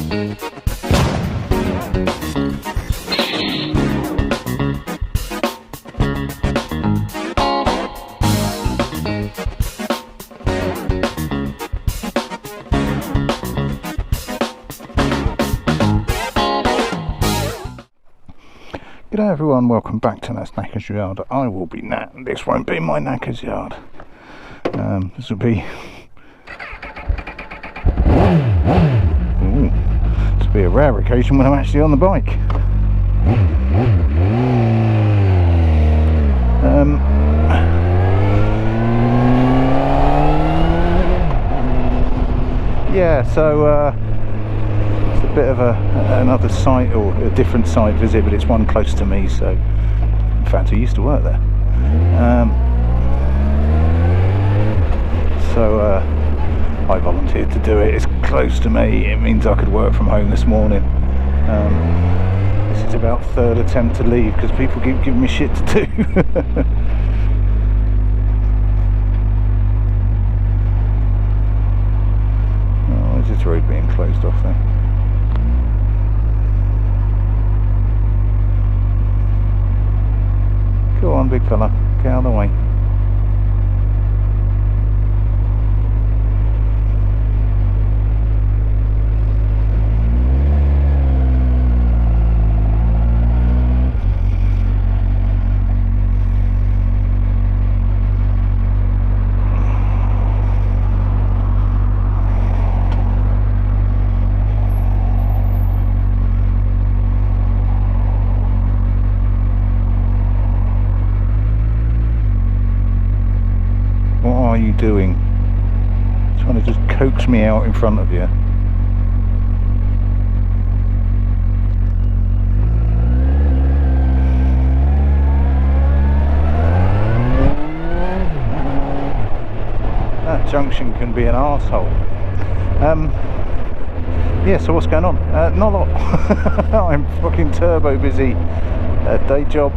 G'day everyone, welcome back to That's Knackers Yard. I will be this won't be my Knackers Yard. This will be this will be a rare occasion when I'm actually on the bike. Yeah, so it's a bit of another site, or a different site visit, but it's one close to me, so in fact I used to work there. So I volunteered to do it. It's close to me, it means I could work from home this morning. This is about third attempt to leave because people keep giving me shit to do. Oh, is this road being closed off then? Go on, big fella, get out of the way. What are you doing? Trying to just coax me out in front of you. That junction can be an arsehole. Yeah, so what's going on? Not a lot. I'm fucking turbo busy. Day job.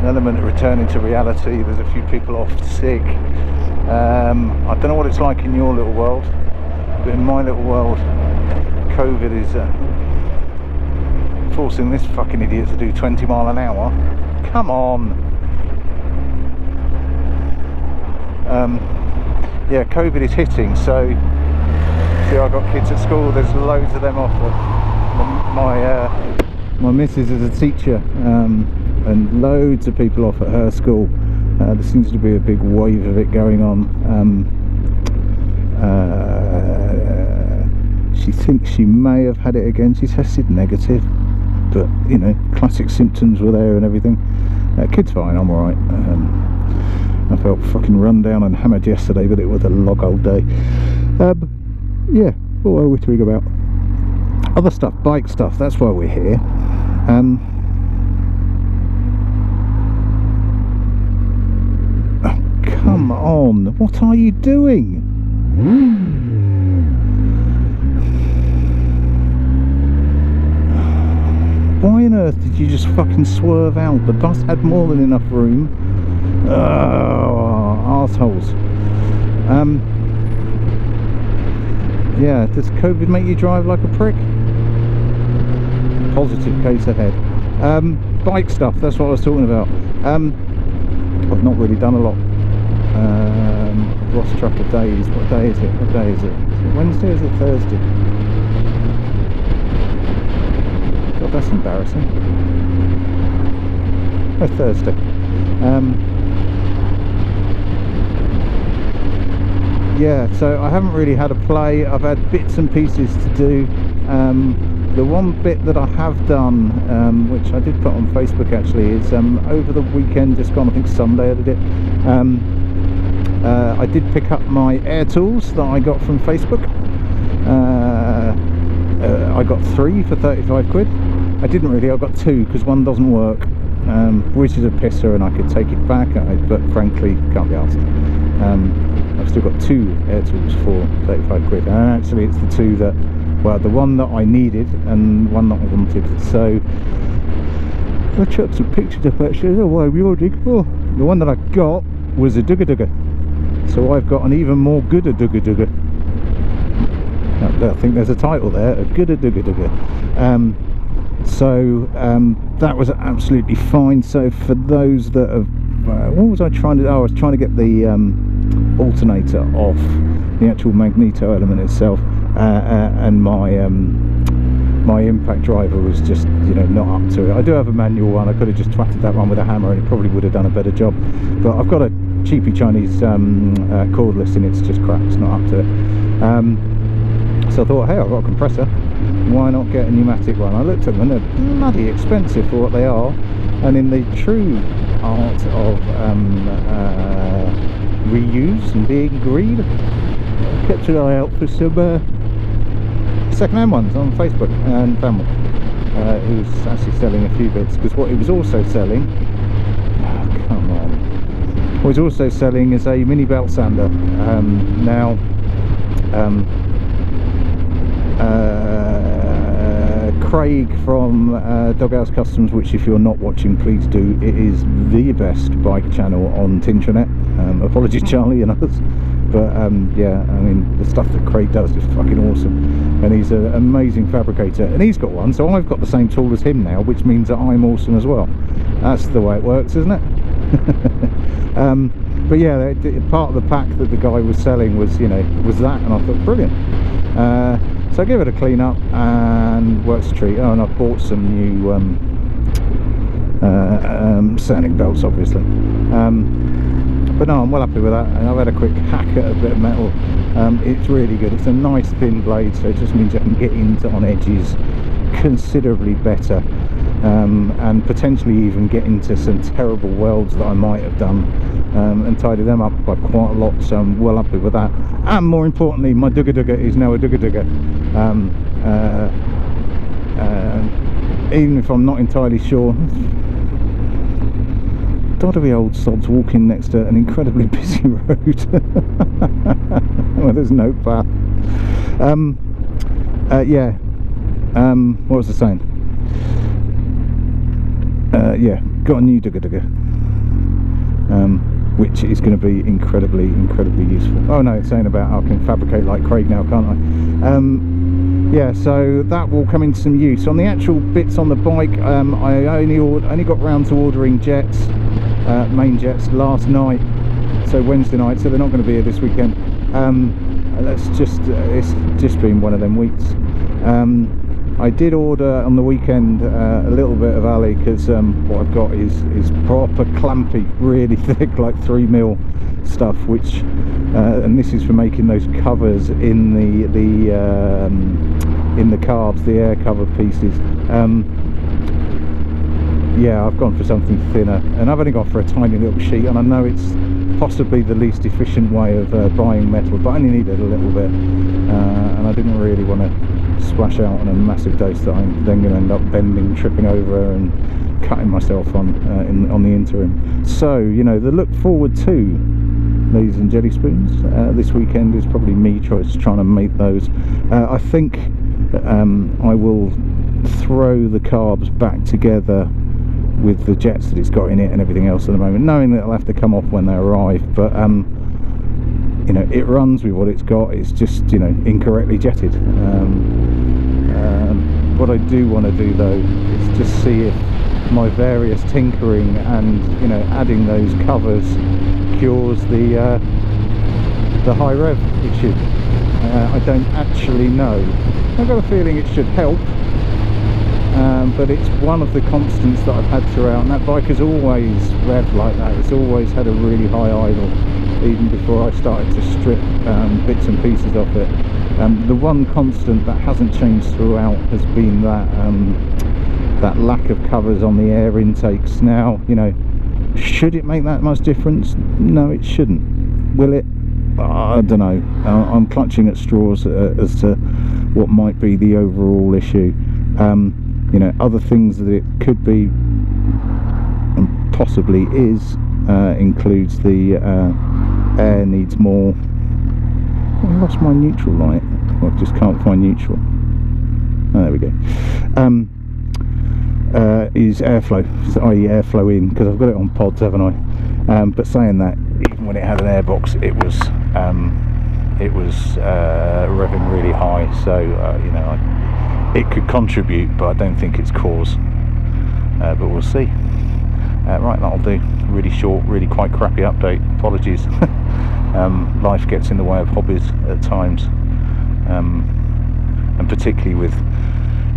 An element of returning to reality. There's a few people off sick. I don't know what it's like in your little world, but in my little world, COVID is forcing this fucking idiot to do 20 mile an hour. Come on. Yeah, COVID is hitting, so see, I've got kids at school, there's loads of them off. My missus is a teacher, and loads of people off at her school. There seems to be a big wave of it going on. She thinks she may have had it again. She tested negative, but you know, classic symptoms were there and everything. Kid's fine, I'm alright. I felt fucking run down and hammered yesterday, but it was a log old day. Yeah, what are we talking about? Other stuff, bike stuff, that's why we're here. Come on, what are you doing? Why on earth did you just fucking swerve out? The bus had more than enough room. Arseholes. Yeah, does COVID make you drive like a prick? Positive case ahead. Bike stuff, that's what I was talking about. I've not really done a lot. I've lost track of days. What day is it? What day is it? Is it Wednesday or is it Thursday? God, that's embarrassing. Oh, Thursday. Yeah, so I haven't really had a play. I've had bits and pieces to do. The one bit that I have done, which I did put on Facebook actually, is over the weekend, just gone, I think Sunday I did it. I did pick up my air tools that I got from Facebook. I got 3 for 35 quid. I didn't really, I got 2 because one doesn't work, which is a pisser, and I could take it back, but frankly can't be asked. I've still got 2 air tools for 35 quid, and actually it's the 2 that, well, the one that I needed and one that I wanted. So I chucked some pictures up actually. I don't know why I'm yawning. Oh, the one that I got was a dugga-dugga, so I've got an even more gooda dugga-dugga. That I think there's a title there, a dugga-dugga. That was absolutely fine. So for those that have what was I trying to do? I was trying to get the alternator off the actual magneto element itself, and my my impact driver was just, you know, not up to it. I do have a manual one. I could have just twatted that one with a hammer and it probably would have done a better job, but I've got a cheapy Chinese cordless and it's just crap. It's not up to it. So I thought, hey, I've got a compressor, why not get a pneumatic one? I looked at them and they're bloody expensive for what they are, and in the true art of reuse and being green, I kept an eye out for some second-hand ones on Facebook and found one who was actually selling a few bits, because what he was also selling, oh, come on, what he's also selling is a mini belt sander. Craig from Doghouse Customs, which if you're not watching, please do. It is the best bike channel on Tintranet. Apologies Charlie and others, but yeah, I mean, the stuff that Craig does is fucking awesome, and he's an amazing fabricator, and he's got one, so I've got the same tool as him now, which means that I'm awesome as well. That's the way it works, isn't it? But yeah, part of the pack that the guy was selling was, you know, was that, and I thought, brilliant. So I gave it a clean up and works a treat. Oh, and I've bought some new sanding belts, obviously. But no, I'm well happy with that, and I've had a quick hack at a bit of metal. It's really good. It's a nice thin blade, so it just means I can get into on edges considerably better, and potentially even get into some terrible welds that I might have done, and tidy them up by quite a lot. So I'm well happy with that, and more importantly, my dugga-dugga is now a dugga-dugga. Even if I'm not entirely sure, doddery old sods walking next to an incredibly busy road where there's no path. Yeah, what was I saying? Yeah, got a new dugga-dugga, which is going to be incredibly useful. Oh no, it's saying about I can fabricate like Craig now, can't I? Yeah, so that will come into some use. On the actual bits on the bike, I only got round to ordering jets, main jets, last night, so Wednesday night, so they're not going to be here this weekend. It's just been one of them weeks. I did order on the weekend a little bit of alley, because what I've got is proper clampy, really thick, like 3mm stuff, which and this is for making those covers in the carbs, the air cover pieces. Yeah, I've gone for something thinner, and I've only gone for a tiny little sheet, and I know it's possibly the least efficient way of buying metal, but I only needed a little bit, and I didn't really want to splash out on a massive dose that I'm then going to end up bending, tripping over and cutting myself on the interim. So, you know, the look forward to, ladies and jelly spoons, this weekend is probably me trying to make those. I think I will throw the carbs back together with the jets that it's got in it and everything else at the moment, knowing that it'll have to come off when they arrive, but you know, it runs with what it's got. It's just, you know, incorrectly jetted. What I do want to do though is just see if my various tinkering and, you know, adding those covers cures the high rev issue. I don't actually know. I've got a feeling it should help, but it's one of the constants that I've had throughout, and that bike has always revved like that. It's always had a really high idle, even before I started to strip bits and pieces off it. The one constant that hasn't changed throughout has been that that lack of covers on the air intakes. Now, you know, should it make that much difference? No, it shouldn't. Will it? I don't know. I'm clutching at straws as to what might be the overall issue. You know, other things that it could be, and possibly is, includes the air needs more. I lost my neutral light. I just can't find neutral. Oh, there we go. Is airflow, i.e. airflow in, because I've got it on pods, haven't I? But saying that, even when it had an airbox, it was revving really high, so you know, it could contribute, but I don't think it's cause. But we'll see. Right, that'll do. Really short, really quite crappy update. Apologies. Life gets in the way of hobbies at times, and particularly with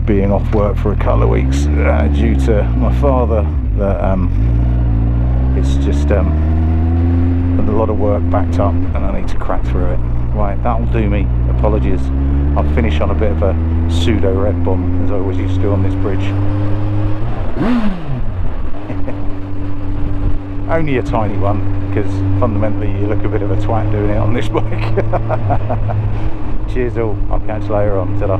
being off work for a couple of weeks due to my father, that it's just a lot of work backed up, and I need to crack through it. Right, that'll do me. Apologies. I'll finish on a bit of a pseudo red bomb, as I always used to do on this bridge. Only a tiny one, because fundamentally you look a bit of a twat doing it on this bike. Cheers all, I'll catch you later on. Ta-da.